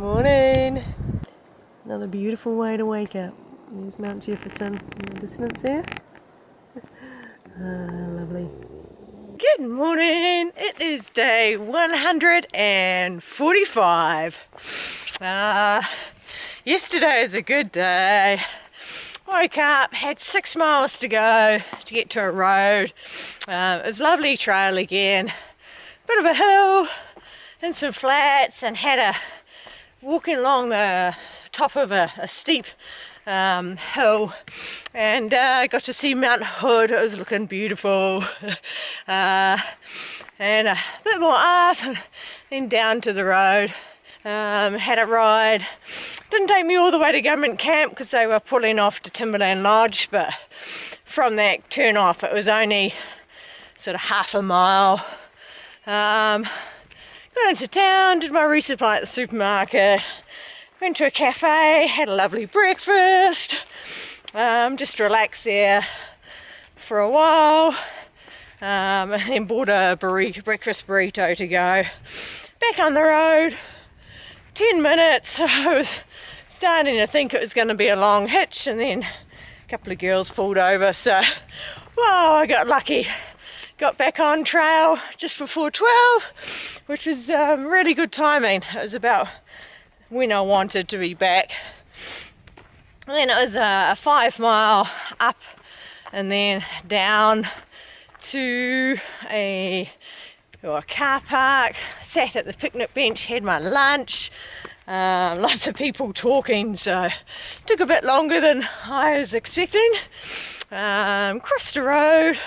morning. Another beautiful way to wake up. There's Mount Jefferson in the distance there. Lovely. Good morning. It is day 145. Yesterday was a good day. Woke up, had 6 miles to go to get to a road. It was a lovely trail again. Bit of a hill and some flats, and had a walking along the top of a steep hill, and got to see Mount Hood. It was looking beautiful. And a bit more up and then down to the road. Had a ride. Didn't take me all the way to government camp because they were pulling off to Timberland Lodge, but from that turn off it was only sort of half a mile. Got into town, did my resupply at the supermarket, went to a cafe, had a lovely breakfast, just relaxed there for a while, and then bought a breakfast burrito to go. Back on the road, 10 minutes. I was starting to think it was going to be a long hitch, and then a couple of girls pulled over, so wow, I got lucky. Got back on trail just before 12, which was really good timing. It was about when I wanted to be back. And then it was a 5 mile up and then down to a car park. Sat at the picnic bench, had my lunch. Lots of people talking, so took a bit longer than I was expecting. Crossed the road.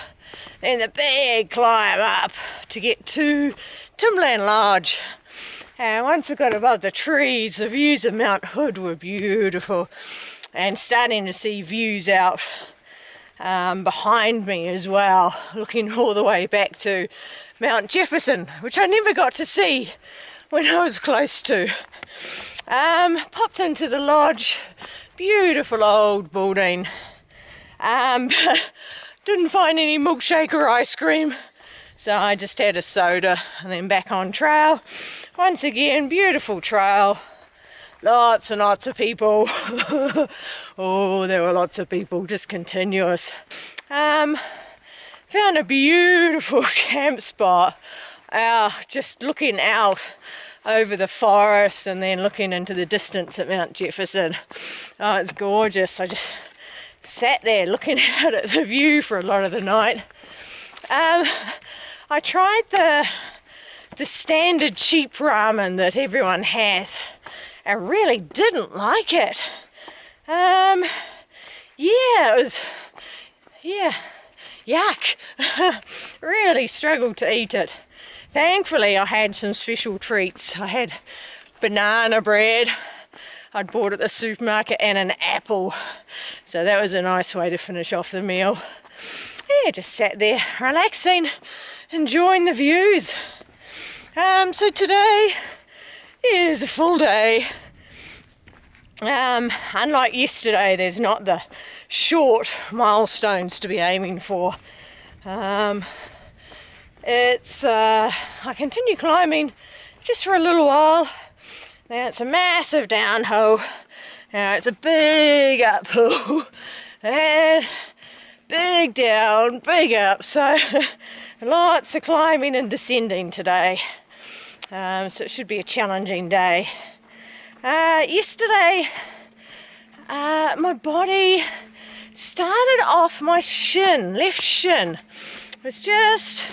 And the big climb up to get to Timberland Lodge. And once I got above the trees, the views of Mount Hood were beautiful. And starting to see views out behind me as well, looking all the way back to Mount Jefferson, which I never got to see when I was close to. Popped into the lodge, beautiful old building. Didn't find any milkshake or ice cream, so I just had a soda and then back on trail. Once again, beautiful trail. Lots and lots of people. Oh, there were lots of people, just continuous. Found a beautiful camp spot. Just looking out over the forest and then looking into the distance at Mount Jefferson. Oh, it's gorgeous. I just sat there looking out at the view for a lot of the night. I tried the standard cheap ramen that everyone has. I really didn't like it. It was yuck. Really struggled to eat it. Thankfully I had some special treats. I had banana bread I'd bought at the supermarket and an apple, so that was a nice way to finish off the meal. Yeah, just sat there relaxing, enjoying the views. So today is a full day. Unlike yesterday, there's not the short milestones to be aiming for. I continue climbing just for a little while. Now it's a massive downhill. Now it's a big uphill and big down, big up. So lots of climbing and descending today. So it should be a challenging day. Yesterday, my body started off my shin, left shin. It was just,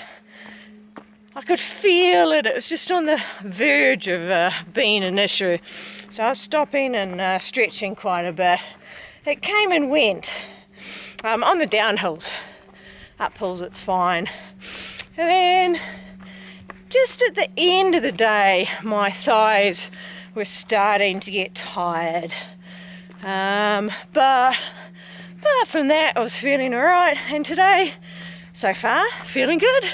I could feel it. It was just on the verge of being an issue. So I was stopping and stretching quite a bit. It came and went on the downhills. Uphills, it's fine. And then just at the end of the day, my thighs were starting to get tired. But apart from that, I was feeling all right. And today, so far, feeling good.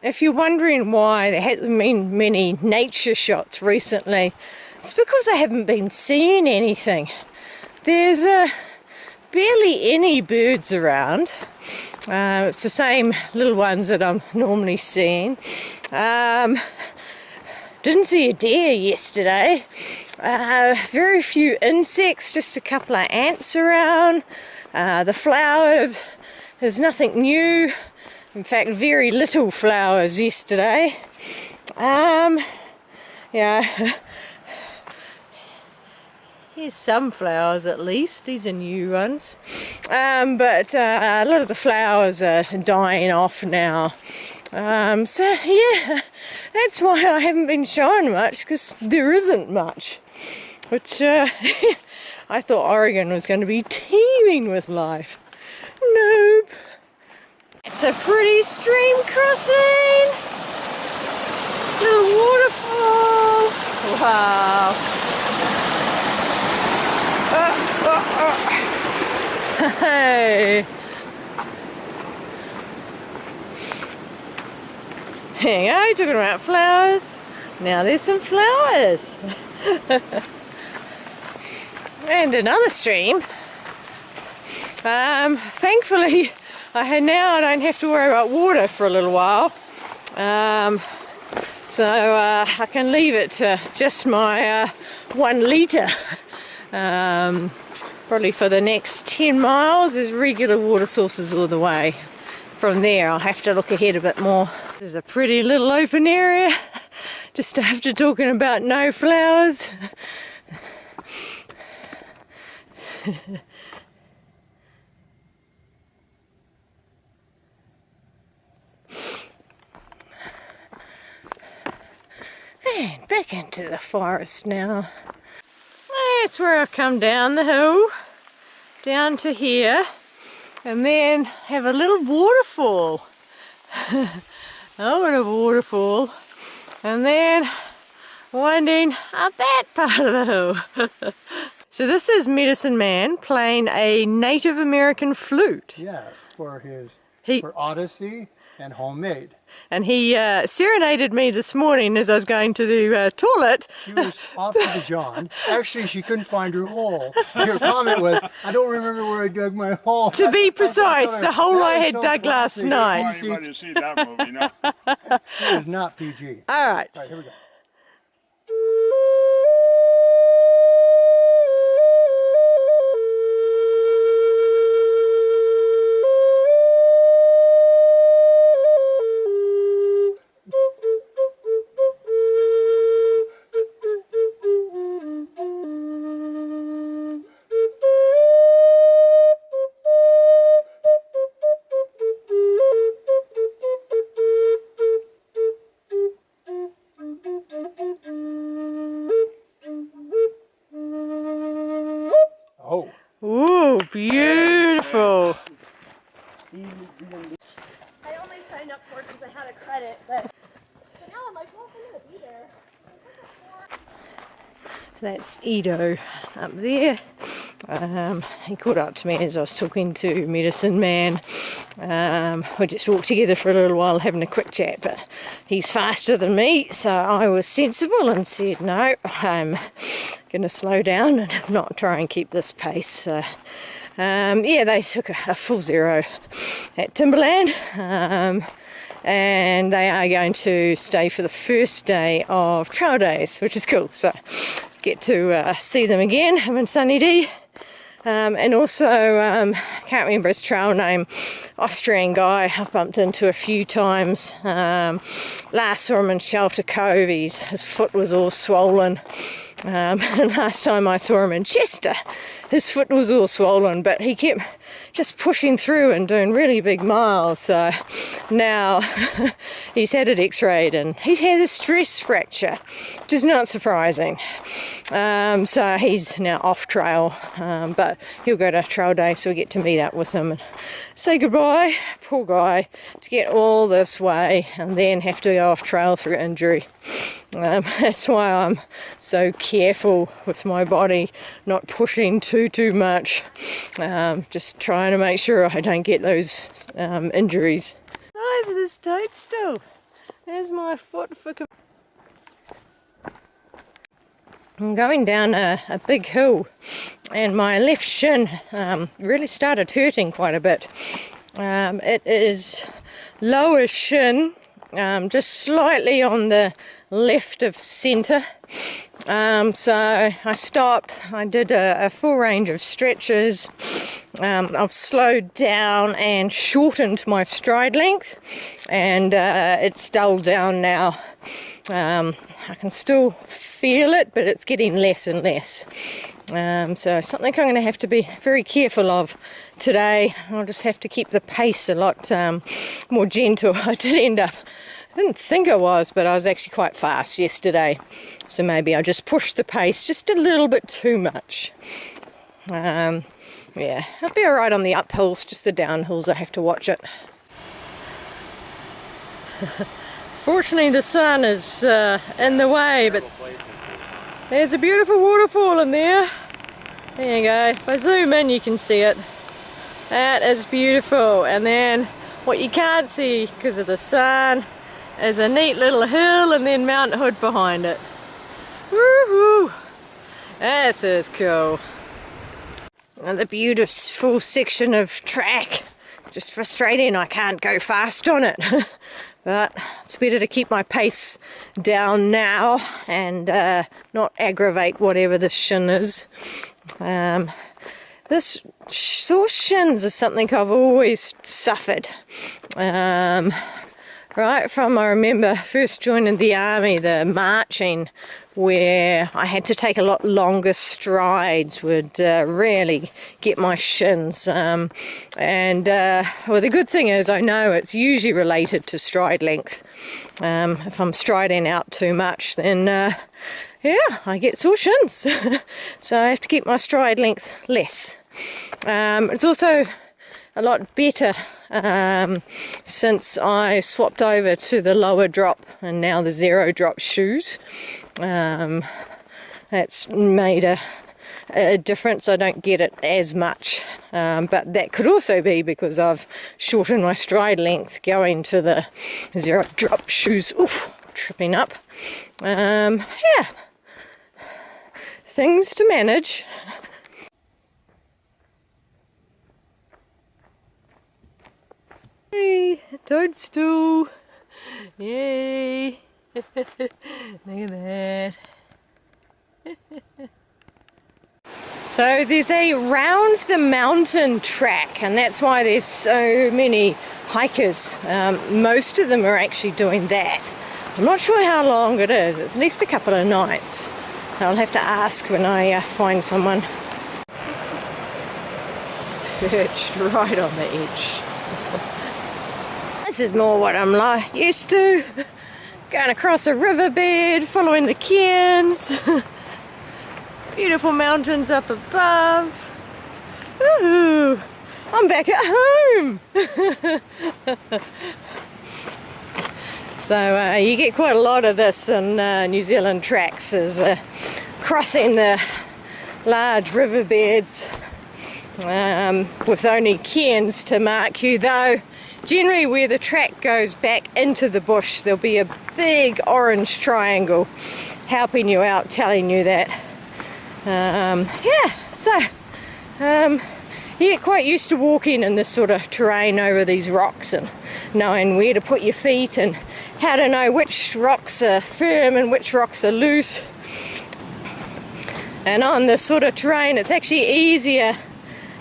If you're wondering why there haven't been many nature shots recently, it's because I haven't been seeing anything. There's barely any birds around. It's the same little ones that I'm normally seeing. Didn't see a deer yesterday. Very few insects, just a couple of ants around. The flowers, there's nothing new. In fact, very little flowers yesterday. Yeah. Here's some flowers at least. These are new ones. But a lot of the flowers are dying off now. So yeah, that's why I haven't been showing much, because there isn't much. Which I thought Oregon was going to be teeming with life. Nope. It's a pretty stream crossing. Little waterfall. Wow. Hey. There you go, talking about flowers. Now there's some flowers. And another stream. Thankfully, I don't have to worry about water for a little while. So I can leave it to just my 1 litre. Probably for the next 10 miles, there's regular water sources all the way. From there, I'll have to look ahead a bit more. This is a pretty little open area, just after talking about no flowers. And back into the forest now. That's where I've come down the hill, down to here, and then have a little waterfall. Oh, what a waterfall. And then winding up that part of the hill. So this is Medicine Man playing a Native American flute. Yes, for Odyssey and Homemade. And he serenaded me this morning as I was going to the toilet. She was off to the John. Actually, she couldn't find her hole. Your comment was, I don't remember where I dug my hole. To be precise, the hole I had dug last night. I want anybody to see that movie, no? It is not PG. All right. All right, here we go. Oh. Ooh, beautiful. I only signed up for it because I had a credit, but now I'm like, well, I'm gonna be there. So that's Edo up there. He caught up to me as I was talking to Medicine Man. We just walked together for a little while having a quick chat, but he's faster than me, so I was sensible and said no, I'm going to slow down and not try and keep this pace. So yeah, they took a full zero at Timberland, and they are going to stay for the first day of trail days, which is cool. So get to see them again, him and Sunny D. And also, can't remember his trail name, Austrian guy I've bumped into a few times. Last saw him in Shelter Cove, his foot was all swollen. And last time I saw him in Chester, his foot was all swollen, but he kept just pushing through and doing really big miles. So now he's had it x-rayed and he has a stress fracture, which is not surprising. So he's now off trail, but he'll go to trail day, so we get to meet up with him and say goodbye. Poor guy, to get all this way and then have to go off trail through injury. That's why I'm so careful with my body, not pushing too much, just trying to make sure I don't get those injuries. Size of this toadstool. There's my foot for. I'm going down a big hill and my left shin really started hurting quite a bit. It is lower shin, just slightly on the left of centre. So I stopped, I did a full range of stretches. I've slowed down and shortened my stride length, and it's dulled down now. I can still feel it, but it's getting less and less. So something I'm going to have to be very careful of today. I'll just have to keep the pace a lot more gentle. I didn't think I was, but I was actually quite fast yesterday. So maybe I just pushed the pace just a little bit too much. Yeah, I'll be alright on the uphills, just the downhills I have to watch it. Fortunately the sun is in the way, but there's a beautiful waterfall in there. There you go, if I zoom in you can see it. That is beautiful, and then what you can't see because of the sun is a neat little hill and then Mount Hood behind it. Woohoo! This is cool. Another beautiful section of track. Just frustrating I can't go fast on it. But it's better to keep my pace down now and not aggravate whatever the shin is. This sore shins is something I've always suffered. Right from I remember first joining the army, the marching, where I had to take a lot longer strides would really get my shins. Well, the good thing is I know it's usually related to stride length. If I'm striding out too much, then yeah, I get sore shins. So I have to keep my stride length less. It's also a lot better since I swapped over to the lower drop and now the zero drop shoes. That's made a difference. I don't get it as much, but that could also be because I've shortened my stride length going to the zero drop shoes. Oof, tripping up. Yeah, things to manage. Hey, toadstool! Yay! Look at that. So there's a round the mountain track, and that's why there's so many hikers. Most of them are actually doing that. I'm not sure how long it is. It's at least a couple of nights. I'll have to ask when I find someone. Perched right on the edge. This is more what I'm used to. Going across a riverbed, following the cairns. Beautiful mountains up above. Ooh, I'm back at home. So you get quite a lot of this in New Zealand tracks, is crossing the large riverbeds with only cairns to mark you, though generally where the track goes back into the bush there'll be a big orange triangle helping you out, telling you that. Yeah, so you get quite used to walking in this sort of terrain over these rocks and knowing where to put your feet and how to know which rocks are firm and which rocks are loose. And on this sort of terrain it's actually easier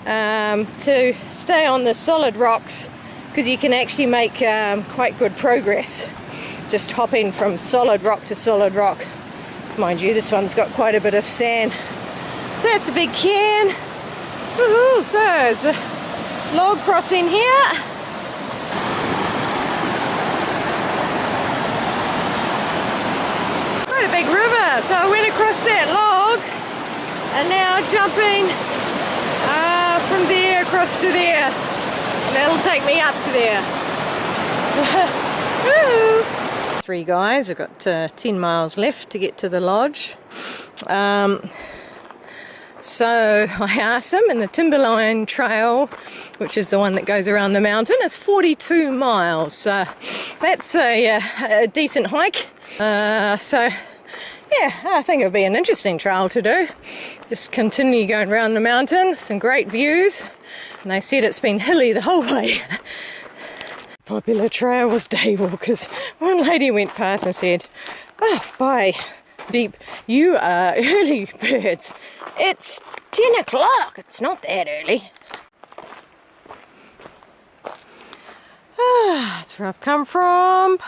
to stay on the solid rocks because you can actually make quite good progress just hopping from solid rock to solid rock. Mind you, this one's got quite a bit of sand. So that's a big cairn. Woohoo! So it's a log crossing here. Quite a big river. So I went across that log and now jumping from there across to there. And that'll take me up to there. Woo! 3 guys, I've got 10 miles left to get to the lodge. So I asked them, and the Timberline Trail, which is the one that goes around the mountain, is 42 miles. So that's a decent hike. So yeah, I think it'll be an interesting trail to do. Just continue going around the mountain, some great views. and they said it's been hilly the whole way. Popular trail was day walkers. One lady went past and said, "Oh, bye, Beep, you are early birds. It's 10 o'clock, it's not that early." That's where I've come from,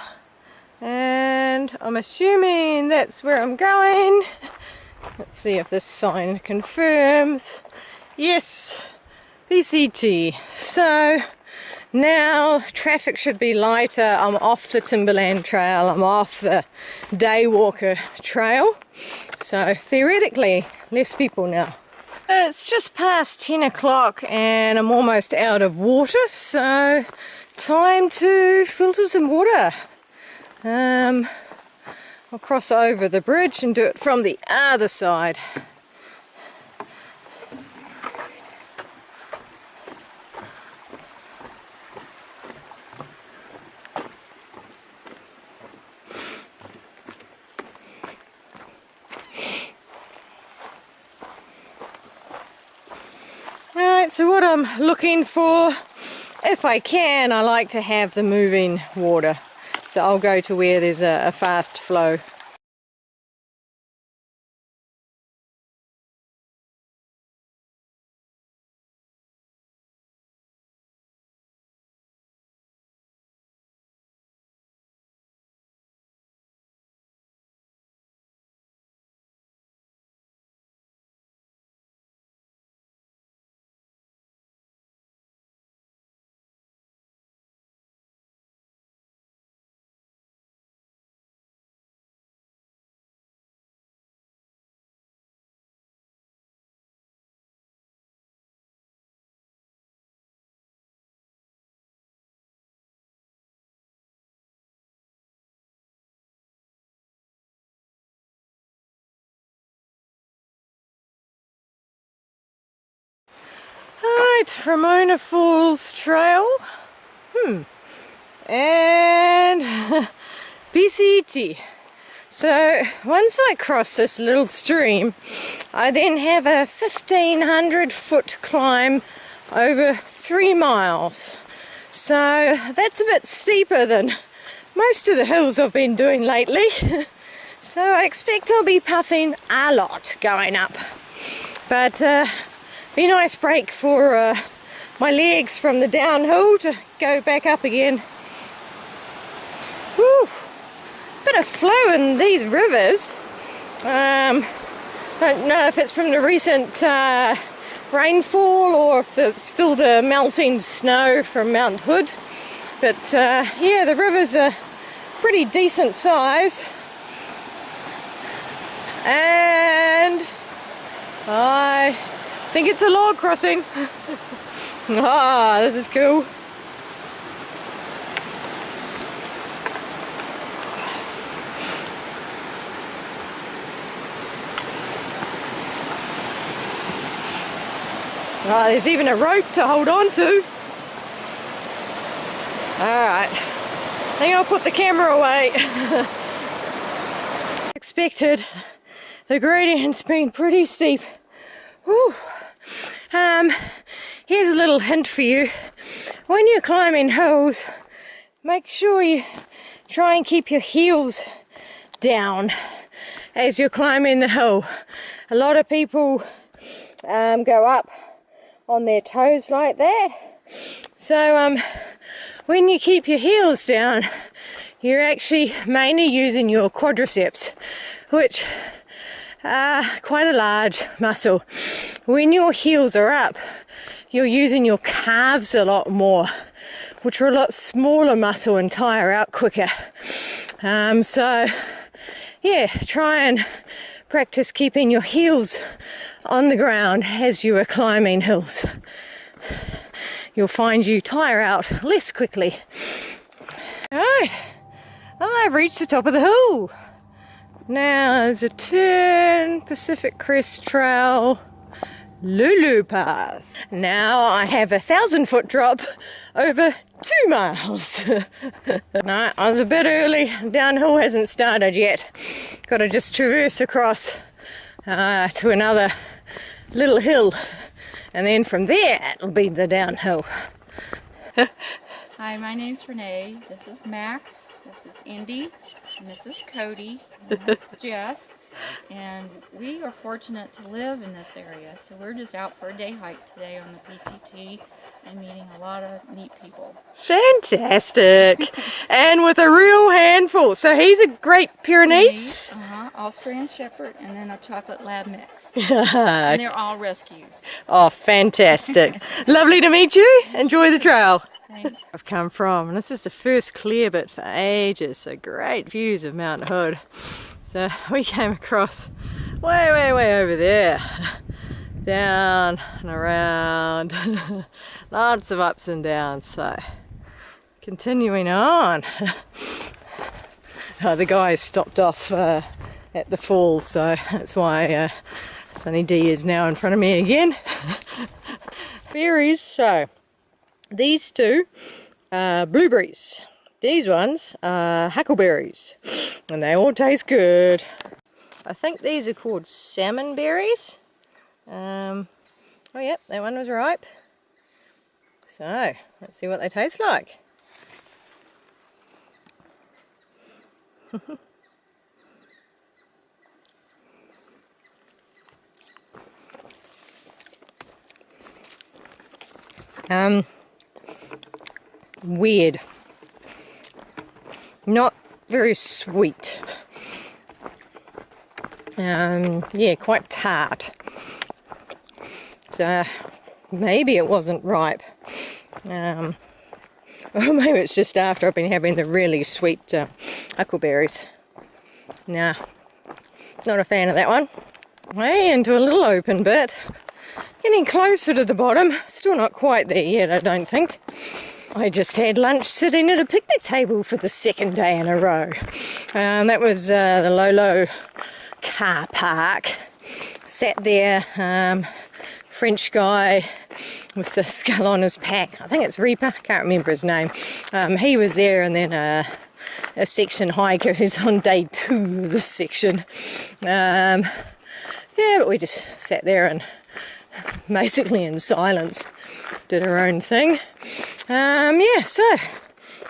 and I'm assuming that's where I'm going. Let's see if this sign confirms. Yes, BCT. So now traffic should be lighter. I'm off the Timberland Trail, I'm off the Daywalker Trail, so theoretically less people now. It's just past 10 o'clock and I'm almost out of water, so time to filter some water. I'll cross over the bridge and do it from the other side. Alright, so what I'm looking for, if I can, I like to have the moving water. So I'll go to where there's a fast flow. Alright, Ramona Falls Trail. And BCT. So once I cross this little stream, I then have a 1,500 foot climb over 3 miles. So that's a bit steeper than most of the hills I've been doing lately. So I expect I'll be puffing a lot going up. But be a nice break for my legs from the downhill to go back up again. Whew. Bit of flow in these rivers. Don't know if it's from the recent rainfall or if it's still the melting snow from Mount Hood. But yeah, the rivers are pretty decent size. And I think it's a log crossing. Ah, this is cool. Oh, there's even a rope to hold on to. Alright, I think I'll put the camera away. Expected. The gradient's been pretty steep. Whew. Here's a little hint for you. When you're climbing hills, make sure you try and keep your heels down as you're climbing the hill. A lot of people go up on their toes like that. So when you keep your heels down, you're actually mainly using your quadriceps, which are quite a large muscle. When your heels are up, you're using your calves a lot more, which are a lot smaller muscle and tire out quicker. So yeah, try and practice keeping your heels on the ground as you are climbing hills. You'll find you tire out less quickly. Alright, I've reached the top of the hill. Now there's a turn, Pacific Crest Trail, Lulu Pass. Now I have a 1,000 foot drop over 2 miles. No, I was a bit early. Downhill hasn't started yet. Got to just traverse across to another little hill and then from there it'll be the downhill. Hi, my name's Renee. This is Max. This is Indy. And this is Cody. And this is Jess. And we are fortunate to live in this area. So we're just out for a day hike today on the PCT and meeting a lot of neat people. Fantastic! And with a real handful. So he's a Great Pyrenees. Austrian Shepherd and then a chocolate lab mix. And they're all rescues. Oh, fantastic. Lovely to meet you. Enjoy the trail. Thanks. I've come from, and this is the first clear bit for ages, so great views of Mount Hood. So we came across way over there, down and around, lots of ups and downs. So continuing on. The guy stopped off at the falls, so that's why Sunny D is now in front of me again. Berries, so these two are blueberries. These ones are huckleberries, and they all taste good. I think these are called salmon berries. Oh yep, that one was ripe. So let's see what they taste like. Weird. Not very sweet. Yeah, quite tart. So maybe it wasn't ripe. Or maybe it's just after I've been having the really sweet huckleberries. Nah, not a fan of that one. Way into a little open bit. Getting closer to the bottom. Still not quite there yet, I don't think. I just had lunch sitting at a picnic table for the second day in a row. That was the Lolo car park. Sat there, French guy with the skull on his pack. I think it's Reaper, can't remember his name. He was there, and then a section hiker who's on day 2 of the section. Yeah, but we just sat there and basically in silence did our own thing. Yeah, so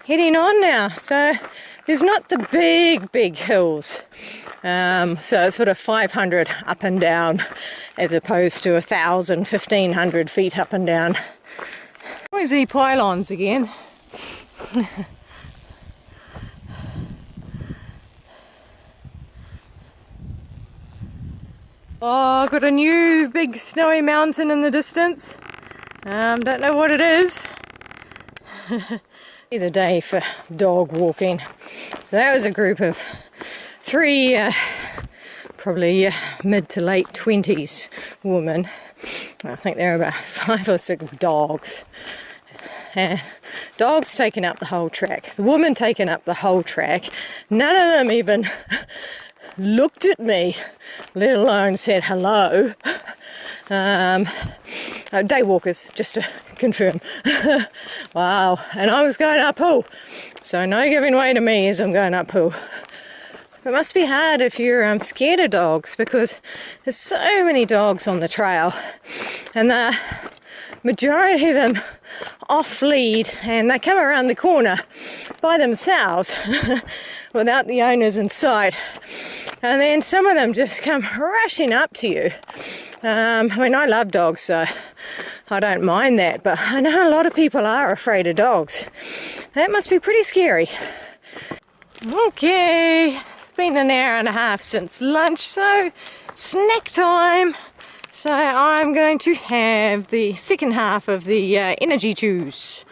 heading on now. So there's not the big hills, so it's sort of 500 up and down as opposed to 1,000, 1,500 feet up and down. Noisy pylons again. Oh, got a new big snowy mountain in the distance. Don't know what it is. The day for dog walking. So that was a group of 3 probably mid to late 20s women. I think there were about 5 or 6 dogs. Dogs taking up the whole track. The woman taking up the whole track. None of them even looked at me, let alone said hello. Day walkers, just to confirm. Wow, and I was going uphill, so no giving way to me as I'm going uphill. It must be hard if you're scared of dogs, because there's so many dogs on the trail, and the majority of them off lead, and they come around the corner by themselves without the owners in sight. And then some of them just come rushing up to you. I mean, I love dogs, so I don't mind that, but I know a lot of people are afraid of dogs. That must be pretty scary. Okay, it's been an hour and a half since lunch, so snack time. So I'm going to have the second half of the energy juice.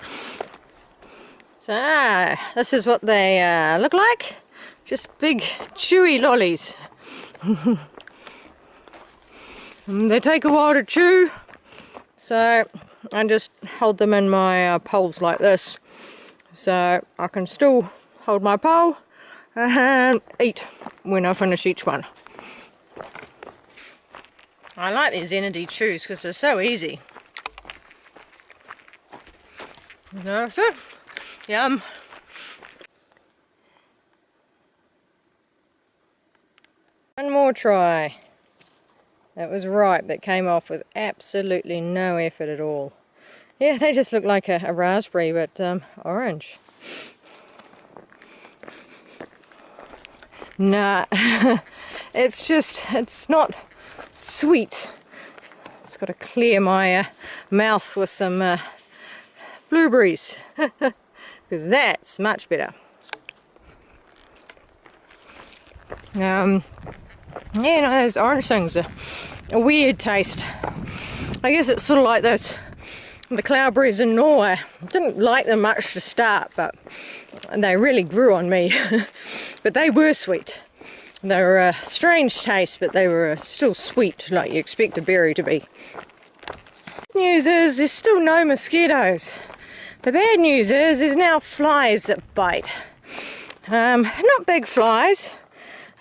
So this is what they look like. Just big chewy lollies. They take a while to chew, so I just hold them in my poles like this, so I can still hold my pole and eat when I finish each one. I like these energy chews because they're so easy. That's it. Yum. One more try. That was ripe, that came off with absolutely no effort at all. Yeah, they just look like a raspberry, but orange. Nah, it's not sweet. Just got to clear my mouth with some blueberries, because that's much better. Yeah, you know, those orange things are a weird taste. I guess it's sort of like the cloudberries in Norway. Didn't like them much to start, but they really grew on me. But they were sweet. They were a strange taste, but they were still sweet, like you expect a berry to be. Good news is there's still no mosquitoes. The bad news is there's now flies that bite. Not big flies.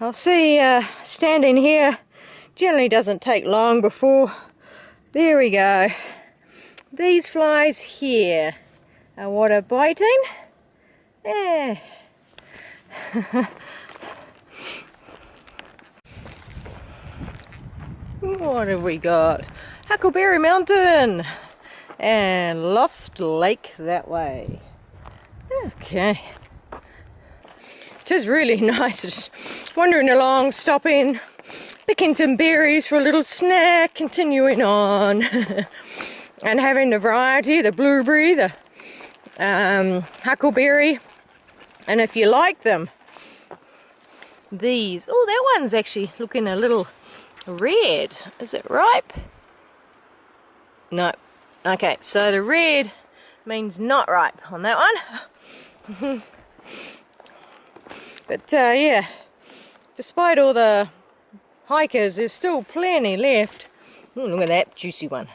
I'll see, standing here generally doesn't take long before, there we go. These flies here are what are biting. Yeah. What have we got? Huckleberry Mountain and Lost Lake that way. Okay. It is really nice, just wandering along, stopping, picking some berries for a little snack, continuing on. And having the variety, the blueberry, the huckleberry, and if you like them, these. Oh, that one's actually looking a little red. Is it ripe? No. Okay, so the red means not ripe on that one. But yeah, despite all the hikers, there's still plenty left. Ooh, look at that juicy one.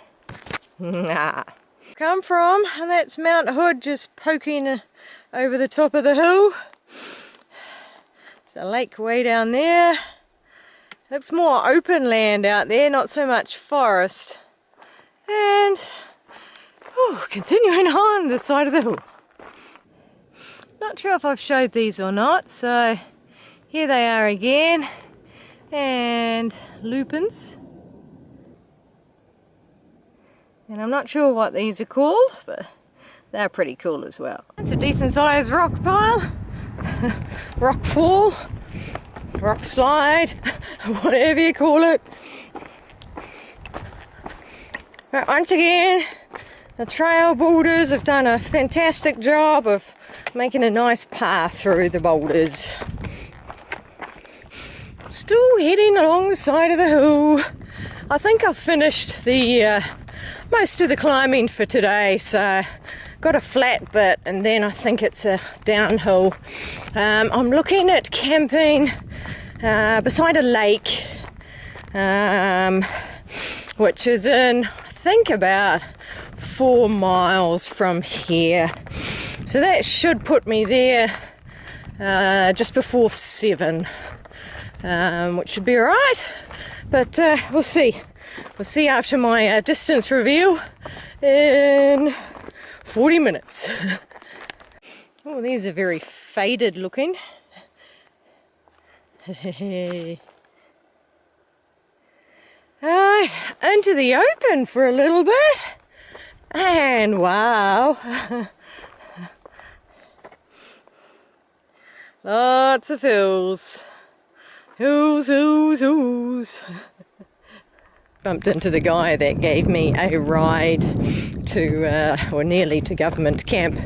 Come from, and that's Mount Hood just poking over the top of the hill. There's a lake way down there. Looks more open land out there, not so much forest. And continuing on the side of the hill. Not sure if I've showed these or not, so here they are again. And lupins. And I'm not sure what these are called, but they're pretty cool as well. It's a decent sized rock pile, rock fall, rock slide, whatever you call it. But once again, the trail builders have done a fantastic job of making a nice path through the boulders. Still heading along the side of the hill. I think I've finished the most of the climbing for today, so got a flat bit and then I think it's a downhill. I'm looking at camping beside a lake, which is in, I think, about 4 miles from here. So that should put me there just before 7, which should be alright, but we'll see. We'll see after my distance reveal in 40 minutes. Oh, these are very faded looking. Alright, into the open for a little bit. And wow. Lots of hills. Hills, hills, hills. Bumped into the guy that gave me a ride to, or nearly to government camp.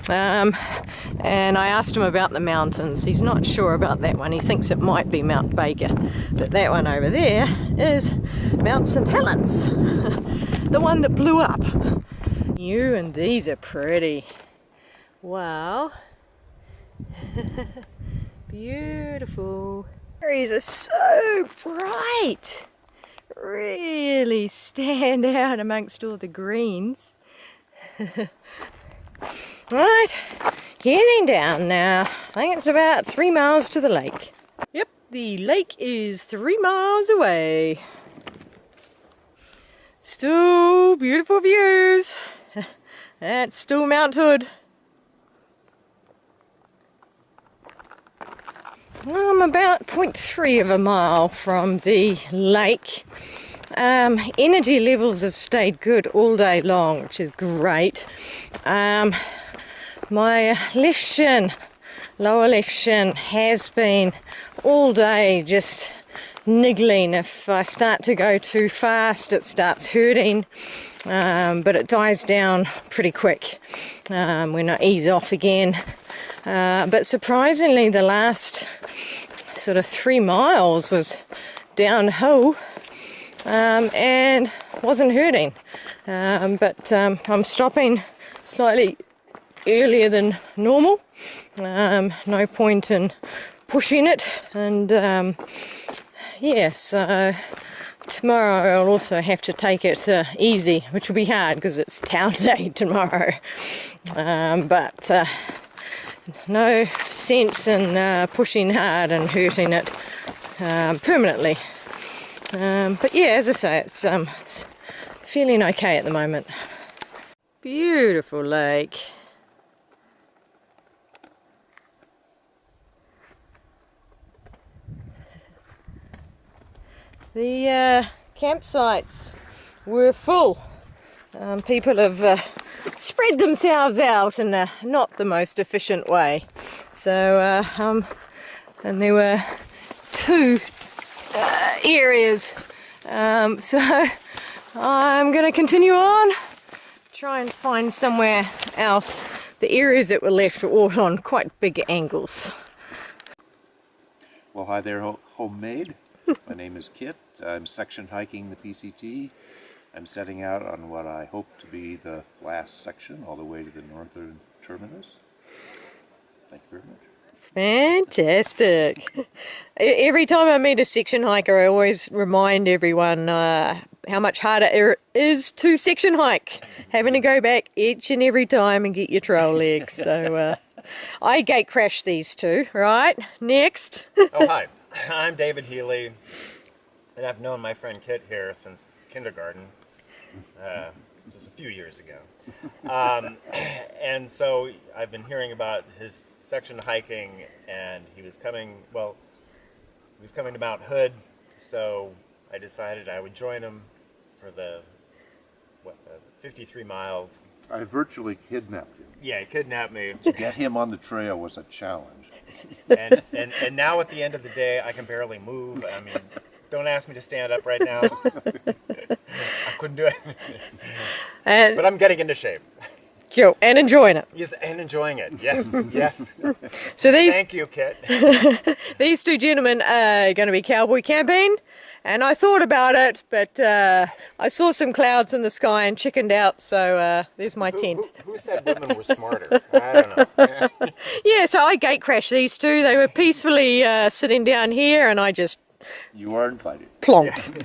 And I asked him about the mountains. He's not sure about that one. He thinks it might be Mount Baker. But that one over there is Mount St. Helens. The one that blew up. New, and these are pretty. Wow. Beautiful. Berries are so bright. Really stand out amongst all the greens. Right, heading down now. I think it's about 3 miles to the lake. Yep, the lake is 3 miles away. Still beautiful views. That's still Mount Hood. I'm about 0.3 of a mile from the lake, Energy levels have stayed good all day long, which is great. My left shin, lower left shin, has been all day just niggling. If I start to go too fast, it starts hurting, but it dies down pretty quick when I ease off again. But surprisingly, the last sort of 3 miles was downhill and wasn't hurting. But I'm stopping slightly earlier than normal. No point in pushing it, and yeah, so tomorrow I'll also have to take it easy, which will be hard because it's town day tomorrow. But no sense in pushing hard and hurting it permanently. But yeah, as I say, it's feeling okay at the moment. Beautiful lake. The campsites were full. People have spread themselves out in not the most efficient way. So, and there were 2 areas. So I'm going to continue on, try and find somewhere else. The areas that were left were all on quite big angles. Well, hi there, homemade. My name is Kit. I'm section hiking the PCT. I'm setting out on what I hope to be the last section, all the way to the northern terminus. Thank you very much. Fantastic. Every time I meet a section hiker, I always remind everyone how much harder it is to section hike. Having to go back each and every time and get your trail legs. So I gate crashed these 2, right? Next. Oh, hi. I'm David Healy, and I've known my friend Kit here since kindergarten, just a few years ago. And so I've been hearing about his section hiking, and he was coming to Mount Hood, so I decided I would join him for the 53 miles. I virtually kidnapped him. Yeah, he kidnapped me. To get him on the trail was a challenge. And now at the end of the day, I can barely move. I mean, don't ask me to stand up right now. I couldn't do it. But I'm getting into shape. Cool, and enjoying it. Yes, and enjoying it. Yes, yes. So Thank you, Kit. these 2 gentlemen are going to be cowboy camping, and I thought about it, but I saw some clouds in the sky and chickened out, so there's my tent. Who said women were smarter? I don't know. Yeah, so I gate crashed these 2. They were peacefully sitting down here, and I just You are invited. plonked.